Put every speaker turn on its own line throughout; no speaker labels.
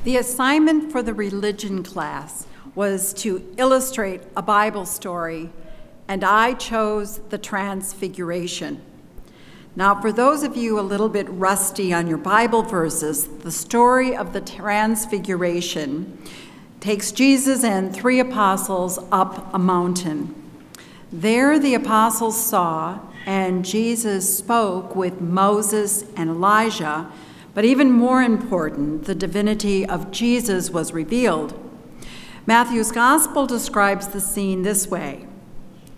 The assignment for the religion class was to illustrate a Bible story, and I chose the Transfiguration. Now, for those of you a little bit rusty on your Bible verses, the story of the Transfiguration takes Jesus and three apostles up a mountain. There the apostles saw, and Jesus spoke with Moses and Elijah, but even more important, the divinity of Jesus was revealed. Matthew's gospel describes the scene this way.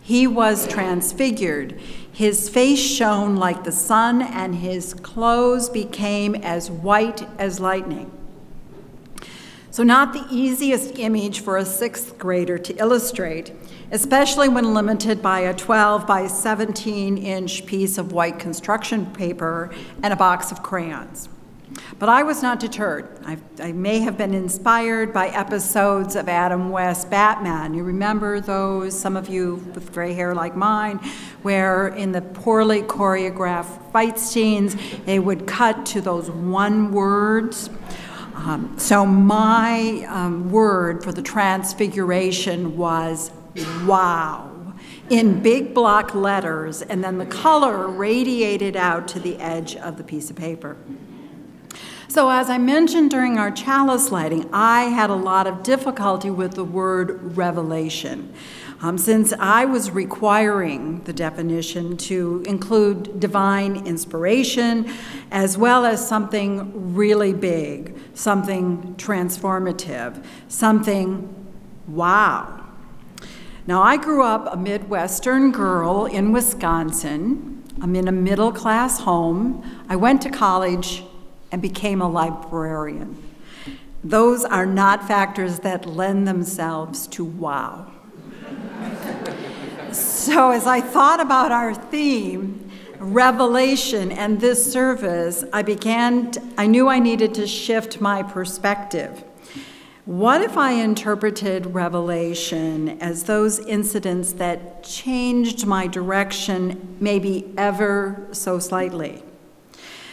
He was transfigured. His face shone like the sun, and his clothes became as white as lightning. So not the easiest image for a sixth grader to illustrate, especially when limited by a 12 by 17-inch piece of white construction paper and a box of crayons. But I was not deterred. I may have been inspired by episodes of Adam West's Batman. You remember those, some of you with gray hair like mine, where in the poorly choreographed fight scenes, they would cut to those one words. So my word for the Transfiguration was wow, in big block letters, and then the color radiated out to the edge of the piece of paper. So as I mentioned during our chalice lighting, I had a lot of difficulty with the word revelation, since I was requiring the definition to include divine inspiration, as well as something really big, something transformative, something wow. Now, I grew up a Midwestern girl in Wisconsin. I'm in a middle-class home. I went to college and became a librarian. Those are not factors that lend themselves to wow. So as I thought about our theme, revelation, and this service, I knew I needed to shift my perspective. What if I interpreted revelation as those incidents that changed my direction, maybe ever so slightly?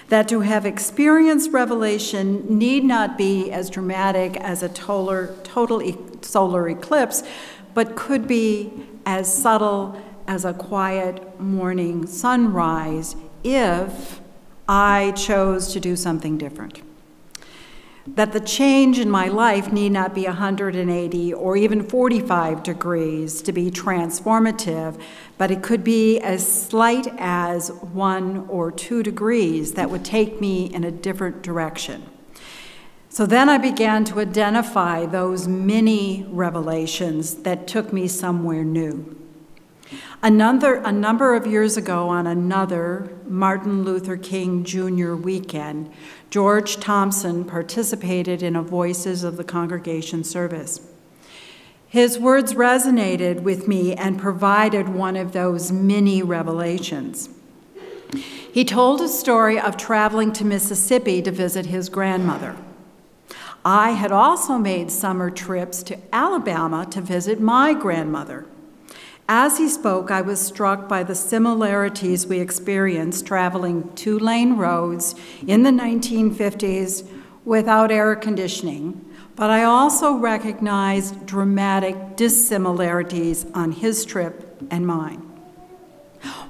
That to have experienced revelation need not be as dramatic as a total solar eclipse, but could be as subtle as a quiet morning sunrise if I chose to do something different. That the change in my life need not be 180 or even 45 degrees to be transformative, but it could be as slight as 1 or 2 degrees that would take me in a different direction. So then I began to identify those mini revelations that took me somewhere new. A number of years ago, on another Martin Luther King Jr. weekend, George Thompson participated in a Voices of the Congregation service. His words resonated with me and provided one of those mini revelations. He told a story of traveling to Mississippi to visit his grandmother. I had also made summer trips to Alabama to visit my grandmother. As he spoke, I was struck by the similarities we experienced traveling 2-lane roads in the 1950s without air conditioning, but I also recognized dramatic dissimilarities on his trip and mine.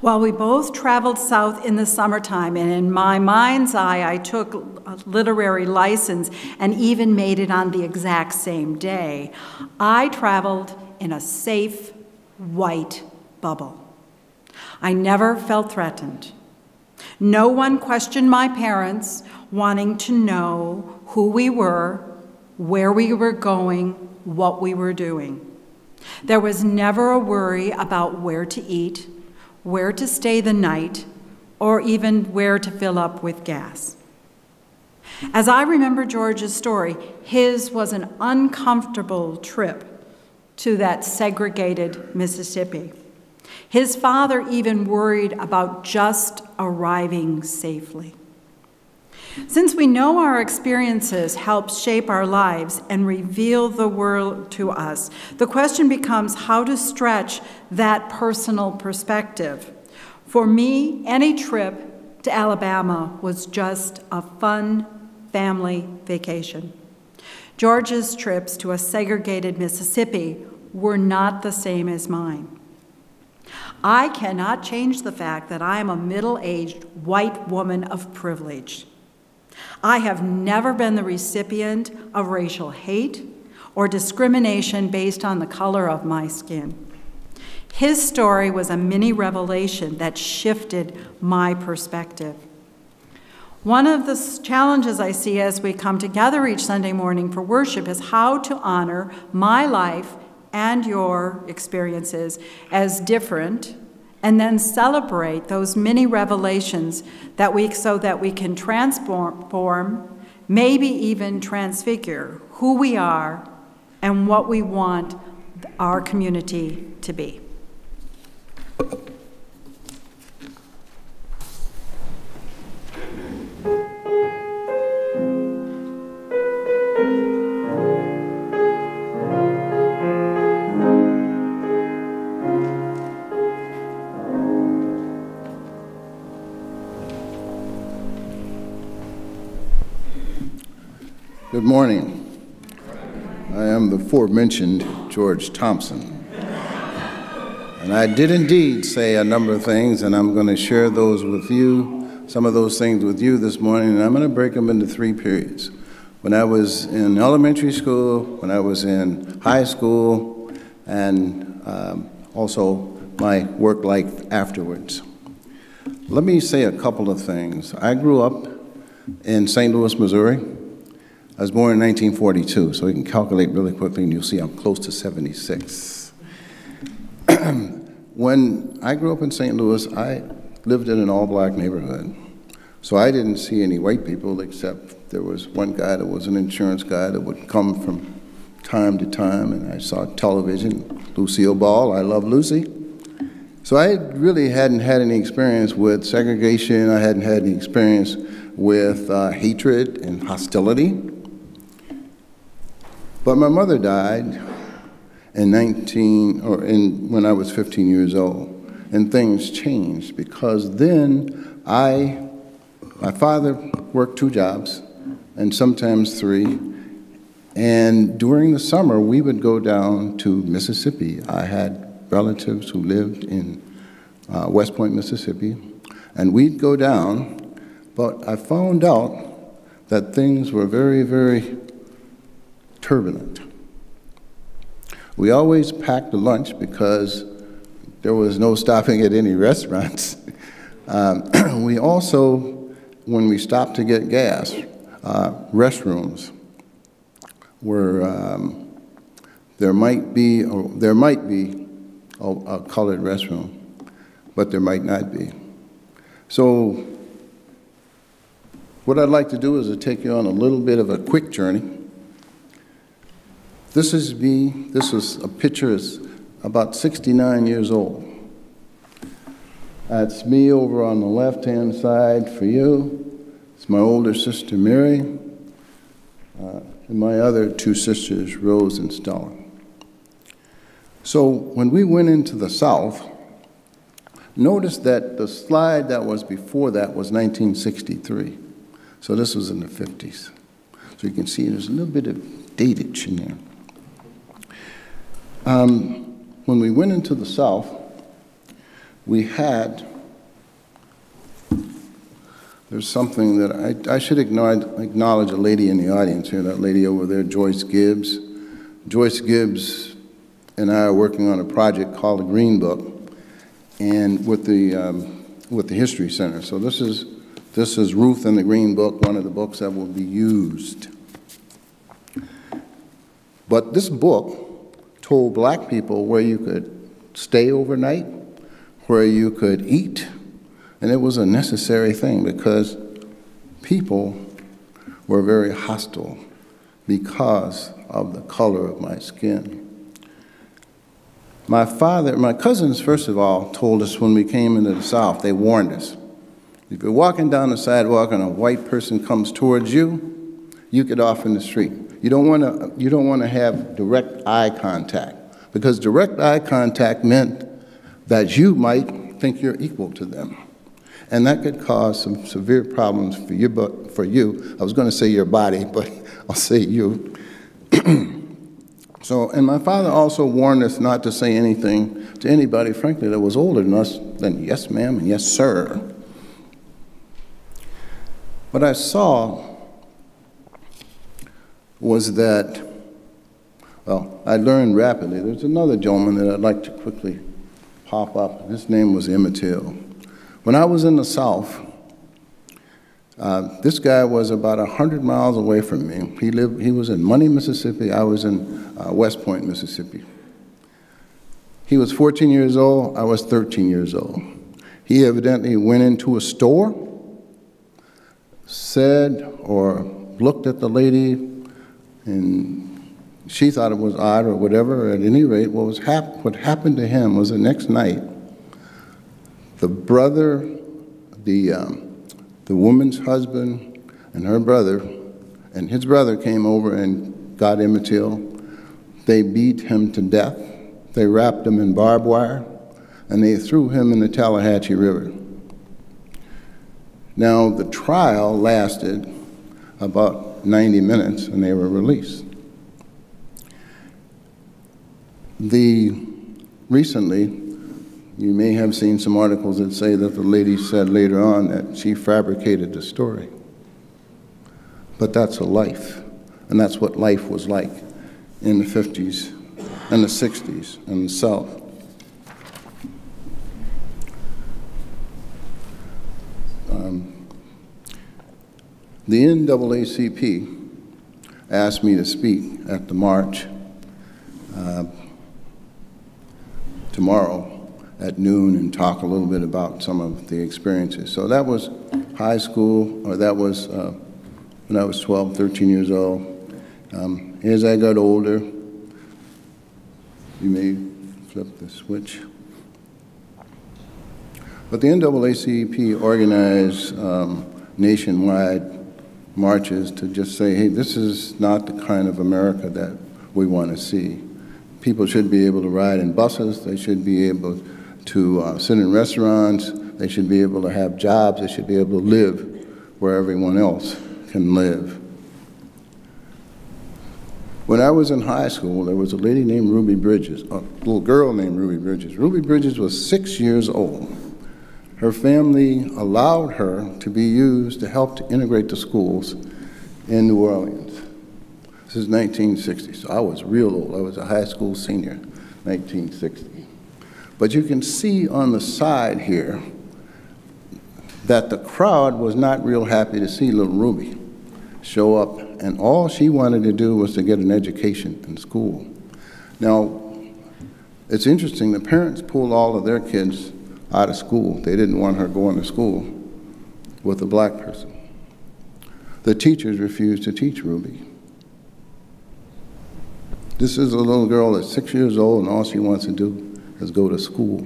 While we both traveled south in the summertime, and in my mind's eye, I took a literary license and even made it on the exact same day, I traveled in a safe, white bubble. I never felt threatened. No one questioned my parents wanting to know who we were, where we were going, what we were doing. There was never a worry about where to eat, where to stay the night, or even where to fill up with gas. As I remember George's story, his was an uncomfortable trip to that segregated Mississippi. His father even worried about just arriving safely. Since we know our experiences help shape our lives and reveal the world to us, the question becomes how to stretch that personal perspective. For me, any trip to Alabama was just a fun family vacation. George's trips to a segregated Mississippi were not the same as mine. I cannot change the fact that I am a middle-aged white woman of privilege. I have never been the recipient of racial hate or discrimination based on the color of my skin. His story was a mini revelation that shifted my perspective. One of the challenges I see as we come together each Sunday morning for worship is how to honor my life and your experiences as different, and then celebrate those mini revelations so that we can transform, maybe even transfigure who we are and what we want our community to be.
Good morning. I am the aforementioned George Thompson. And I did indeed say a number of things, and I'm going to share those with you, some of those things with you this morning, and I'm going to break them into 3 periods. When I was in elementary school, when I was in high school, and also my work life afterwards. Let me say a couple of things. I grew up in St. Louis, Missouri. I was born in 1942, so you can calculate really quickly and you'll see I'm close to 76. When I grew up in St. Louis, I lived in an all-black neighborhood. So I didn't see any white people, except there was one guy that was an insurance guy that would come from time to time, and I saw television, Lucille Ball, I Love Lucy. So I really hadn't had any experience with segregation. I hadn't had any experience with hatred and hostility. But my mother died when I was 15 years old, and things changed because then my father worked 2 jobs and sometimes 3, and during the summer we would go down to Mississippi. I had relatives who lived in West Point, Mississippi, and we'd go down, but I found out that things were very, very turbulent. We always packed a lunch because there was no stopping at any restaurants. We also, when we stopped to get gas, restrooms were, there might be a colored restroom, but there might not be. So what I'd like to do is to take you on a little bit of a quick journey. This is me. This was a picture is about 69 years old. That's me over on the left-hand side for you. It's my older sister, Mary, and my other 2 sisters, Rose and Stella. So when we went into the South, notice that the slide that was before that was 1963. So this was in the 50s. So you can see there's a little bit of datage in there. When we went into the South, we had, there's something that I should acknowledge a lady in the audience here, that lady over there, Joyce Gibbs. Joyce Gibbs and I are working on a project called the Green Book, and with the History Center. So this is Ruth and the Green Book, one of the books that will be used. But this book told black people where you could stay overnight, where you could eat, and it was a necessary thing because people were very hostile because of the color of my skin. My cousins, first of all, told us when we came into the South, they warned us. If you're walking down the sidewalk and a white person comes towards you, you get off in the street. You don't want to have direct eye contact, because direct eye contact meant that you might think you're equal to them. And that could cause some severe problems for you. I was going to say your body, but I'll say you. So, and my father also warned us not to say anything to anybody, frankly, that was older than us, than yes, ma'am, and yes, sir. What I saw was that, well, I learned rapidly. There's another gentleman that I'd like to quickly pop up. His name was Emmett Till. When I was in the South, this guy was about 100 miles away from me. He was in Money, Mississippi. I was in West Point, Mississippi. He was 14 years old. I was 13 years old. He evidently went into a store, said or looked at the lady, and she thought it was odd or whatever. At any rate, what happened to him was the next night, the brother, the woman's husband and her brother, and his brother came over and got Emmett Till. They beat him to death. They wrapped him in barbed wire, and they threw him in the Tallahatchie River. Now, the trial lasted about 90 minutes, and they were released. Recently, you may have seen some articles that say that the lady said later on that she fabricated the story. But that's a life, and that's what life was like in the 50s and the 60s in the South. The NAACP asked me to speak at the march tomorrow at noon and talk a little bit about some of the experiences. So that was high school, or that was when I was 12, 13 years old. As I got older, you may flip the switch. But the NAACP organized nationwide marches to just say, hey, this is not the kind of America that we want to see. People should be able to ride in buses. They should be able to sit in restaurants. They should be able to have jobs. They should be able to live where everyone else can live. When I was in high school, there was a lady named Ruby Bridges, a little girl named Ruby Bridges. Ruby Bridges was 6 years old. Her family allowed her to be used to help to integrate the schools in New Orleans. This is 1960, so I was real old. I was a high school senior, 1960. But you can see on the side here that the crowd was not real happy to see little Ruby show up, and all she wanted to do was to get an education in school. Now, it's interesting, the parents pulled all of their kids out of school. They didn't want her going to school with a black person. The teachers refused to teach Ruby. This is a little girl that's 6 years old, and all she wants to do is go to school.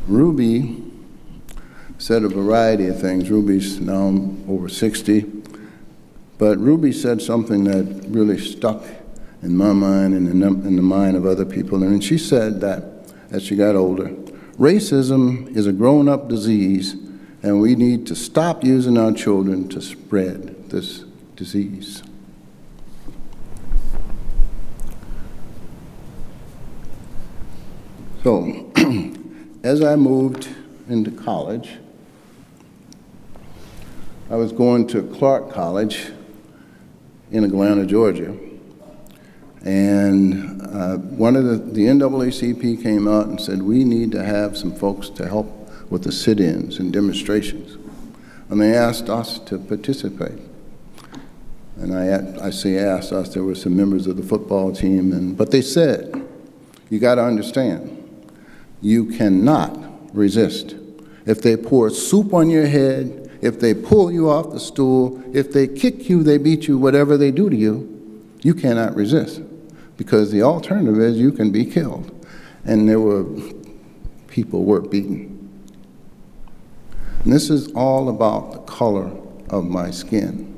Ruby said a variety of things. Ruby's now over 60, but Ruby said something that really stuck in my mind and in the mind of other people. And she said that as she got older, racism is a grown-up disease, and we need to stop using our children to spread this disease. So, as I moved into college, I was going to Clark College in Atlanta, Georgia, and one of the NAACP came out and said, we need to have some folks to help with the sit-ins and demonstrations. And they asked us to participate. And I say asked us, there were some members of the football team, but they said, you got to understand, you cannot resist. If they pour soup on your head, if they pull you off the stool, if they kick you, they beat you, whatever they do to you, you cannot resist. Because the alternative is you can be killed. And people were beaten. And this is all about the color of my skin.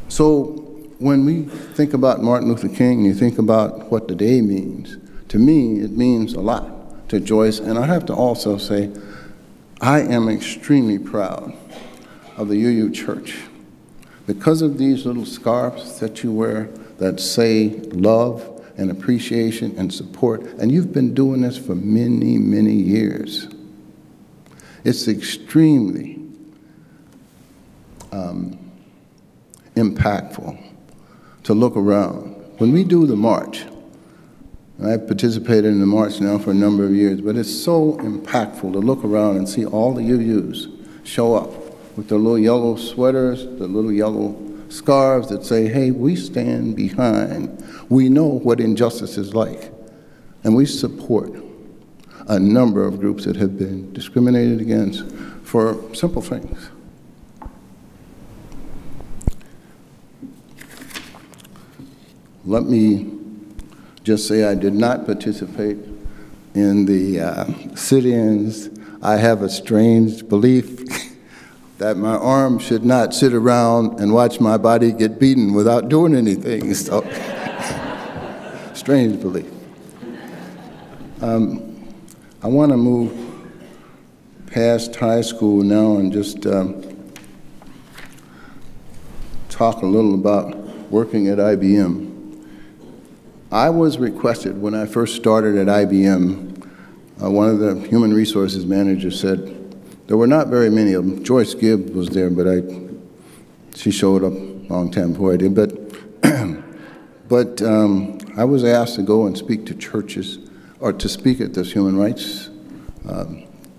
So when we think about Martin Luther King, you think about what the day means. To me, it means a lot. To Joyce, and I have to also say, I am extremely proud of the UU Church because of these little scarves that you wear that say love and appreciation and support, and you've been doing this for many, many years. It's extremely impactful to look around. When we do the march, and I've participated in the march now for a number of years, but it's so impactful to look around and see all the UUs show up with their little yellow sweaters, the little yellow scarves that say, hey, we stand behind. We know what injustice is like, and we support a number of groups that have been discriminated against for simple things. Let me just say I did not participate in the sit-ins. I have a strange belief that my arm should not sit around and watch my body get beaten without doing anything. So, strange belief. I want to move past high school now and just talk a little about working at IBM. I was requested when I first started at IBM, one of the human resources managers said, there were not very many of them. Joyce Gibb was there, but she showed up a long time before I did. But I was asked to go and speak to churches, or to speak at this human rights,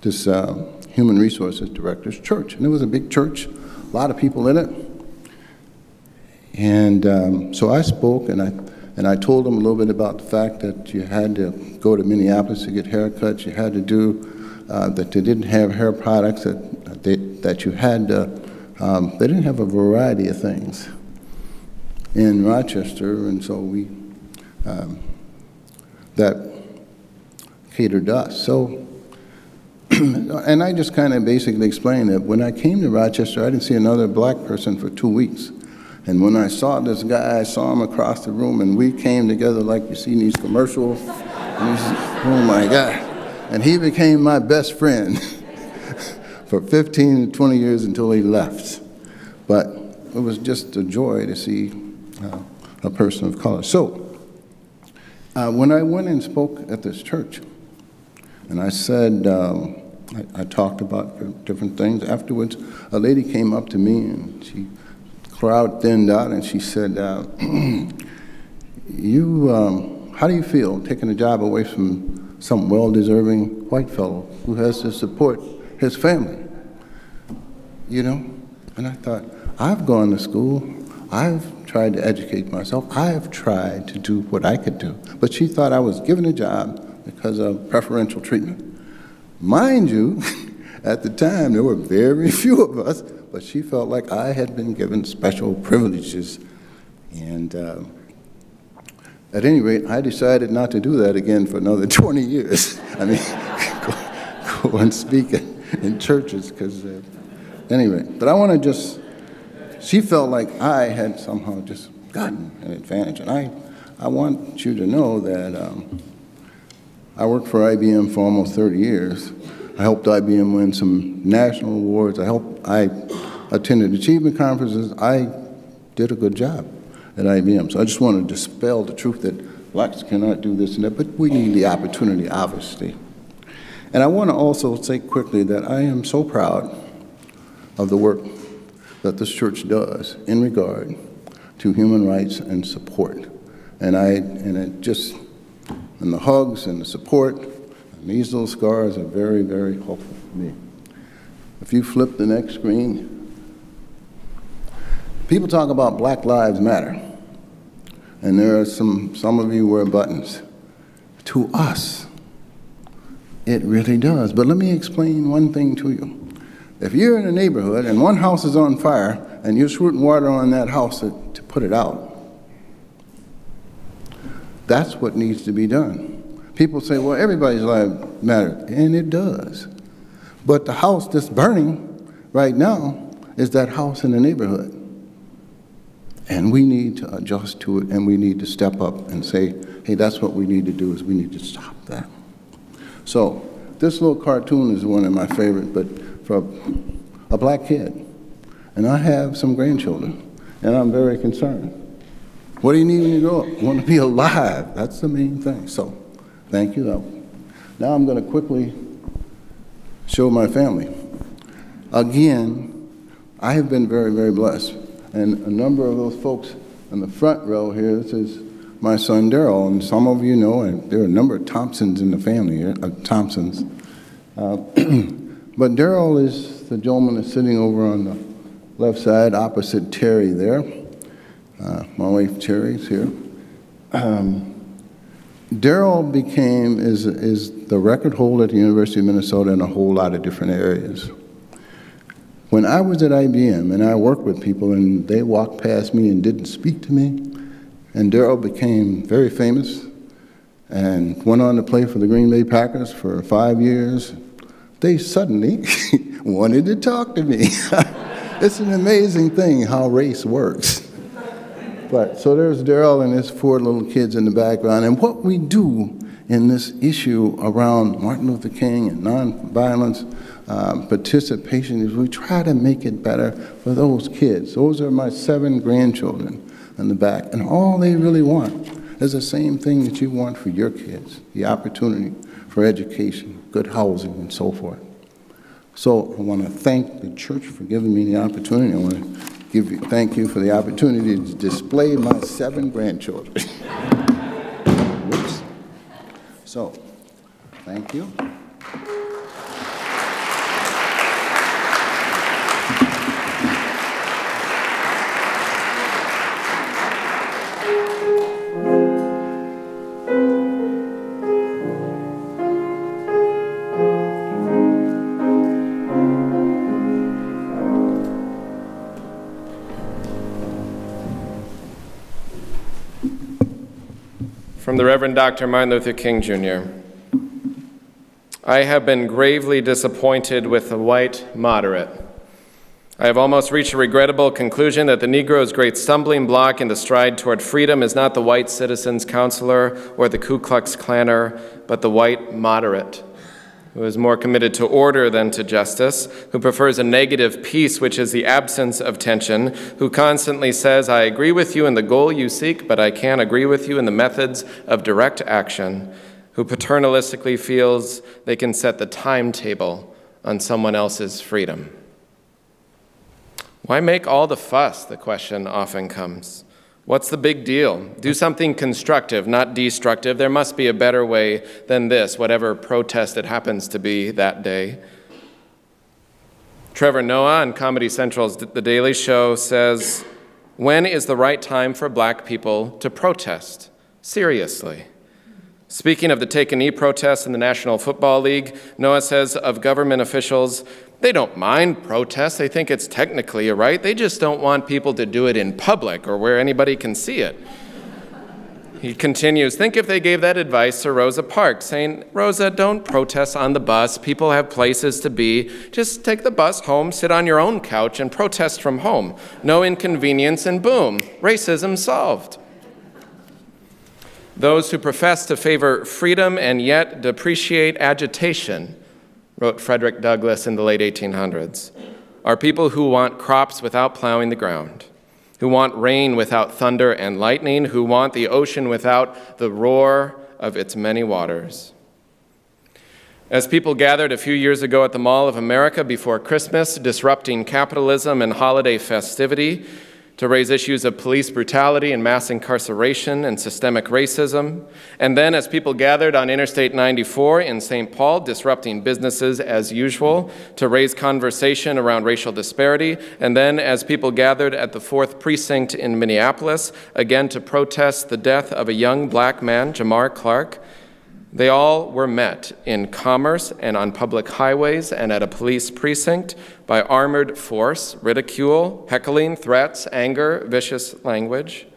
this human resources director's church. And it was a big church, a lot of people in it. And so I spoke, and I told them a little bit about the fact that you had to go to Minneapolis to get haircuts, you had to do, that they didn't have hair products, that you had to, they didn't have a variety of things in Rochester, and so we, that catered to us. So, and I just kind of basically explained that when I came to Rochester, I didn't see another black person for 2 weeks. And when I saw this guy, I saw him across the room, and we came together like you see in these commercials. And oh my God. And he became my best friend for 15 to 20 years until he left. But it was just a joy to see a person of color. So when I went and spoke at this church, and I said, I talked about different things. Afterwards, a lady came up to me, and she crowd thinned out, and she said, how do you feel taking a job away from some well-deserving white fellow who has to support his family? You know? And I thought, I've gone to school, I've tried to educate myself, I've tried to do what I could do. But she thought I was given a job because of preferential treatment. Mind you, at the time, there were very few of us, but she felt like I had been given special privileges. And at any rate, I decided not to do that again for another 20 years. I mean, go and speak in churches, because anyway. But I want to just, she felt like I had somehow just gotten an advantage. And I want you to know that I worked for IBM for almost 30 years. I helped IBM win some national awards. I attended achievement conferences. I did a good job at IBM. So I just want to dispel the truth that blacks cannot do this and that, but we need the opportunity, obviously. And I want to also say quickly that I am so proud of the work that this church does in regard to human rights and support. And the hugs and the support, and these little scars are very, very helpful for me. If you flip the next screen, people talk about Black Lives Matter, and there are some of you wear buttons. To us, it really does. But let me explain one thing to you. If you're in a neighborhood and one house is on fire and you're squirting water on that house to put it out, that's what needs to be done. People say, well, everybody's life matters, and it does. But the house that's burning right now is that house in the neighborhood. And we need to adjust to it, and we need to step up and say, hey, that's what we need to do, is we need to stop that. So this little cartoon is one of my favorite, but for a black kid. And I have some grandchildren, and I'm very concerned. What do you need when you grow up? You want to be alive. That's the main thing. So, thank you. Now I'm going to quickly show my family. Again, I have been very, very blessed. And a number of those folks in the front row here, this is my son Daryl, and some of you know, and there are a number of Thompsons in the family here, Thompsons. But Daryl is the gentleman that's sitting over on the left side, opposite Terry there. My wife Terry's here. Daryl is the record holder at the University of Minnesota in a whole lot of different areas. When I was at IBM and I worked with people and they walked past me and didn't speak to me, and Daryl became very famous and went on to play for the Green Bay Packers for 5 years, they suddenly wanted to talk to me. It's an amazing thing how race works. But so there's Daryl and his 4 little kids in the background. And what we do in this issue around Martin Luther King and nonviolence participation is we try to make it better for those kids. Those are my 7 grandchildren in the back. And all they really want is the same thing that you want for your kids, the opportunity for education, good housing, and so forth. So I want to thank the church for giving me the opportunity. I want to thank you for the opportunity to display my 7 grandchildren. Whoops. So, thank you.
From the Reverend Dr. Martin Luther King, Jr. I have been gravely disappointed with the white moderate. I have almost reached a regrettable conclusion that the Negro's great stumbling block in the stride toward freedom is not the white citizen's counselor or the Ku Klux Klanner, but the white moderate, who is more committed to order than to justice, who prefers a negative peace, which is the absence of tension, who constantly says, I agree with you in the goal you seek, but I can't agree with you in the methods of direct action, who paternalistically feels they can set the timetable on someone else's freedom. Why make all the fuss, the question often comes. What's the big deal? Do something constructive, not destructive. There must be a better way than this, whatever protest it happens to be that day. Trevor Noah on Comedy Central's The Daily Show says, when is the right time for black people to protest? Seriously. Speaking of the Take a Knee protests in the National Football League, Noah says of government officials, they don't mind protests. They think it's technically a right. They just don't want people to do it in public or where anybody can see it. He continues, think if they gave that advice to Rosa Parks, saying, Rosa, don't protest on the bus. People have places to be. Just take the bus home, sit on your own couch, and protest from home. No inconvenience, and boom, racism solved. Those who profess to favor freedom and yet depreciate agitation, wrote Frederick Douglass in the late 1800s, are people who want crops without plowing the ground, who want rain without thunder and lightning, who want the ocean without the roar of its many waters. As people gathered a few years ago at the Mall of America before Christmas, disrupting capitalism and holiday festivity, to raise issues of police brutality and mass incarceration and systemic racism. And then as people gathered on Interstate 94 in St. Paul, disrupting businesses as usual, to raise conversation around racial disparity. And then as people gathered at the 4th Precinct in Minneapolis, again to protest the death of a young black man, Jamar Clark, they all were met in commerce and on public highways and at a police precinct by armored force, ridicule, heckling, threats, anger, vicious language.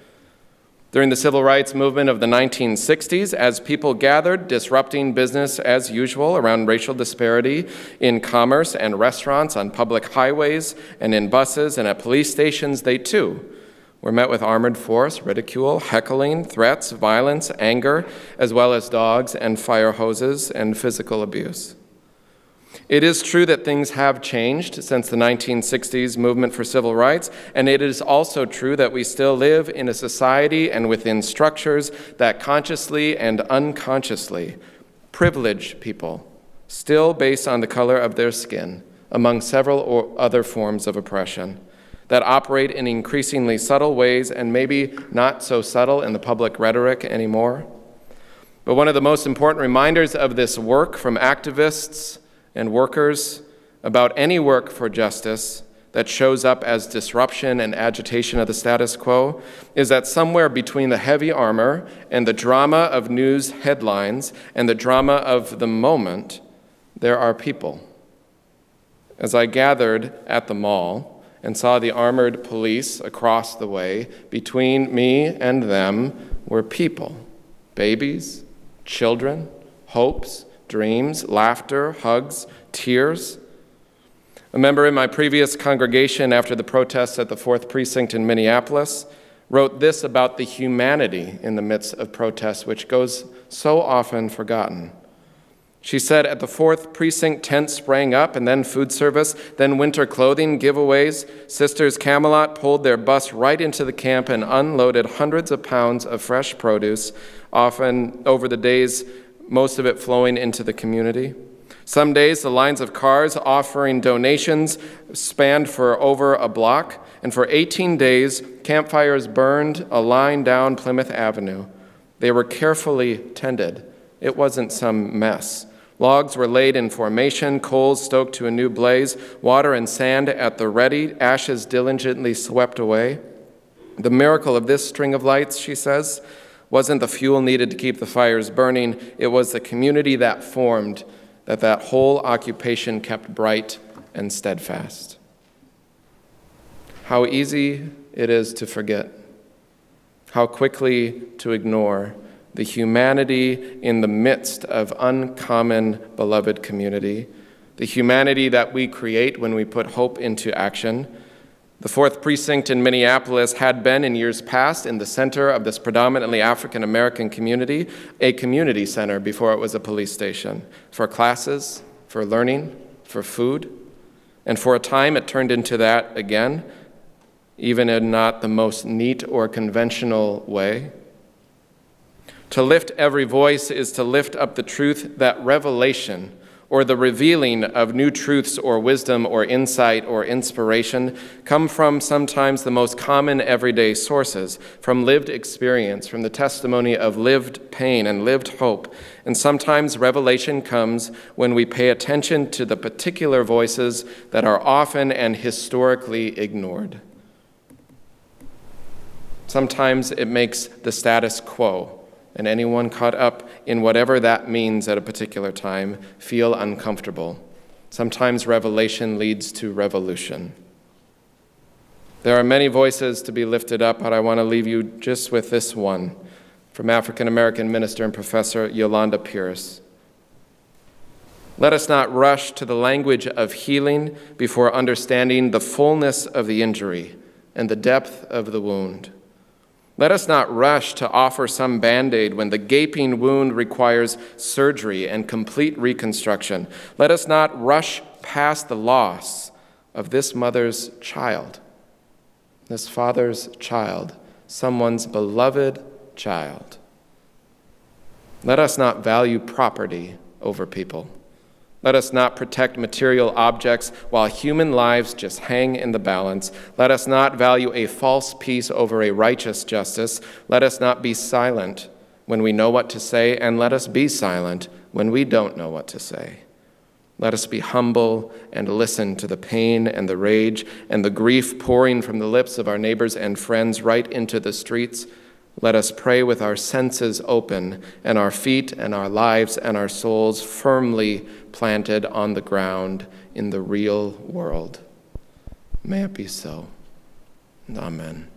During the civil rights movement of the 1960s, as people gathered, disrupting business as usual around racial disparity in commerce and restaurants, on public highways and in buses and at police stations, they too were met with armored force, ridicule, heckling, threats, violence, anger, as well as dogs and fire hoses and physical abuse. It is true that things have changed since the 1960s movement for civil rights, and it is also true that we still live in a society and within structures that consciously and unconsciously privilege people, still based on the color of their skin, among several other forms of oppression that operate in increasingly subtle ways and maybe not so subtle in the public rhetoric anymore. But one of the most important reminders of this work from activists and workers about any work for justice that shows up as disruption and agitation of the status quo is that somewhere between the heavy armor and the drama of news headlines and the drama of the moment, there are people. As I gathered at the mall and saw the armored police across the way, between me and them were people, babies, children, hopes, dreams, laughter, hugs, tears. A member in my previous congregation after the protests at the 4th Precinct in Minneapolis wrote this about the humanity in the midst of protests, which goes so often forgotten. She said, at the 4th Precinct, tents sprang up, and then food service, then winter clothing giveaways. Sisters Camelot pulled their bus right into the camp and unloaded hundreds of pounds of fresh produce, often over the days, most of it flowing into the community. Some days, the lines of cars offering donations spanned for over a block, and for 18 days, campfires burned a line down Plymouth Avenue. They were carefully tended. It wasn't some mess. Logs were laid in formation, coals stoked to a new blaze, water and sand at the ready, ashes diligently swept away. The miracle of this string of lights, she says, wasn't the fuel needed to keep the fires burning. It was the community that formed that whole occupation kept bright and steadfast. How easy it is to forget, how quickly to ignore the humanity in the midst of uncommon beloved community, the humanity that we create when we put hope into action. The 4th Precinct in Minneapolis had been in years past in the center of this predominantly African-American community, a community center before it was a police station, for classes, for learning, for food. And for a time it turned into that again, even in not the most neat or conventional way. To lift every voice is to lift up the truth that revelation, or the revealing of new truths or wisdom or insight or inspiration, come from sometimes the most common everyday sources, from lived experience, from the testimony of lived pain and lived hope. And sometimes revelation comes when we pay attention to the particular voices that are often and historically ignored. Sometimes it makes the status quo, and anyone caught up in whatever that means at a particular time feel uncomfortable. Sometimes revelation leads to revolution. There are many voices to be lifted up, but I want to leave you just with this one from African-American minister and professor Yolanda Pierce. Let us not rush to the language of healing before understanding the fullness of the injury and the depth of the wound. Let us not rush to offer some Band-Aid when the gaping wound requires surgery and complete reconstruction. Let us not rush past the loss of this mother's child, this father's child, someone's beloved child. Let us not value property over people. Let us not protect material objects while human lives just hang in the balance. Let us not value a false peace over a righteous justice. Let us not be silent when we know what to say, and let us be silent when we don't know what to say. Let us be humble and listen to the pain and the rage and the grief pouring from the lips of our neighbors and friends right into the streets. Let us pray with our senses open and our feet and our lives and our souls firmly planted on the ground in the real world. May it be so. Amen.